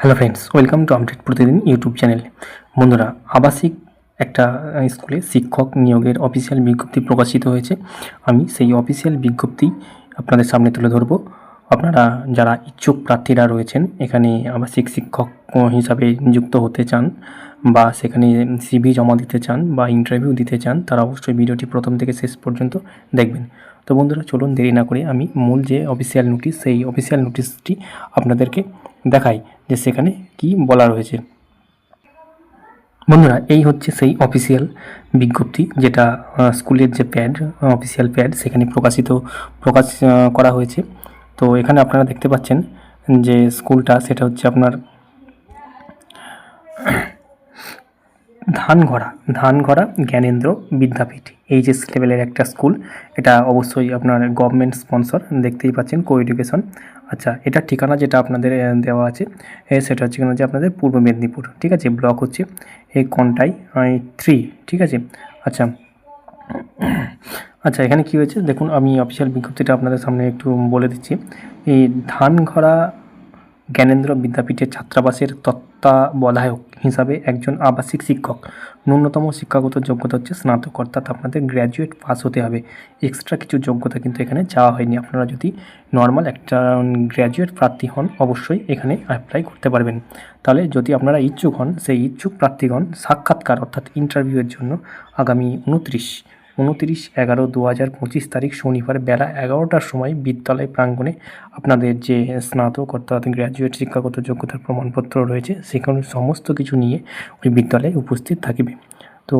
Hello friends, welcome to update প্রতিদিন YouTube channel. বন্ধুরা, আবাসিক একটা স্কুলে শিক্ষক নিয়োগের অফিসিয়াল বিজ্ঞপ্তি প্রকাশিত হয়েছে। আমি সেই অফিসিয়াল বিজ্ঞপ্তি আপনাদের সামনে তুলে ধরব। আপনারা যারা ইচ্ছুক প্রার্থীরা রয়েছেন, এখানে আবাসিক শিক্ষক হিসাবে নিযুক্ত হতে চান বা সেখানে সিভি জমা দিতে চান বা ইন্টারভিউ দিতে চান, তারা অবশ্যই ভিডিওটি প্রথম থেকে শেষ পর্যন্ত দেখবেন। তো বন্ধুরা, চলুন দেরি না করে আমি মূল যে অফিসিয়াল নোটিশ, সেই অফিসিয়াল নোটিশটি আপনাদেরকে দেখাই যে সেখানে কি বলা রয়েছে। বন্ধুরা, এই হচ্ছে সেই অফিসিয়াল বিজ্ঞপ্তি, যেটা স্কুলের যে প্যাড, অফিসিয়াল প্যাড, সেখানে প্রকাশ করা হয়েছে। তো এখানে আপনারা দেখতে পাচ্ছেন যে স্কুলটা, সেটা হচ্ছে আপনার ধানঘড়া জ্ঞানেন্দ্র বিদ্যাপীঠ, এইচএস লেভেলের একটা স্কুল। এটা অবশ্যই আপনার গভর্নমেন্ট স্পন্সর, দেখতেই পাচ্ছেন, কো এডুকেশন। আচ্ছা, এটার ঠিকানা যেটা আপনাদের দেওয়া আছে, সেটা হচ্ছে কিনা যে আপনাদের পূর্ব মেদিনীপুর, ঠিক আছে। ব্লক হচ্ছে এই কন্টাই 3, ঠিক আছে। আচ্ছা আচ্ছা, এখানে কী হয়েছে দেখুন, আমি অফিসিয়াল বিজ্ঞপ্তিটা আপনাদের সামনে একটু বলে দিচ্ছি। এই ধানঘড়া জ্ঞানেন্দ্র বিদ্যাপীঠের ছাত্রাবাসের তত্ত্বাবধায়ক হিসাবে একজন আবাসিক শিক্ষক, ন্যূনতম শিক্ষাগত যোগ্যতা হচ্ছে স্নাতক, অর্থাৎ আপনাদের গ্র্যাজুয়েট পাস হতে হবে। এক্সট্রা কিছু যোগ্যতা কিন্তু এখানে চাওয়া হয়নি। আপনারা যদি নর্মাল একটা গ্র্যাজুয়েট প্রার্থী হন, অবশ্যই এখানে অ্যাপ্লাই করতে পারবেন। তাহলে যদি আপনারা ইচ্ছুক হন, সেই ইচ্ছুক প্রার্থীগণ সাক্ষাৎকার অর্থাৎ ইন্টারভিউয়ের জন্য আগামী 29/11/2025 তারিখ শনিবার বেলা 11টার সময় বিদ্যালয় প্রাঙ্গণে আপনাদের যে স্নাতক অর্থাৎ গ্র্যাজুয়েট শিক্ষাগত যোগ্যতার প্রমাণপত্র রয়েছে, সেখানে সমস্ত কিছু নিয়ে ওই বিদ্যালয়ে উপস্থিত থাকবে। তো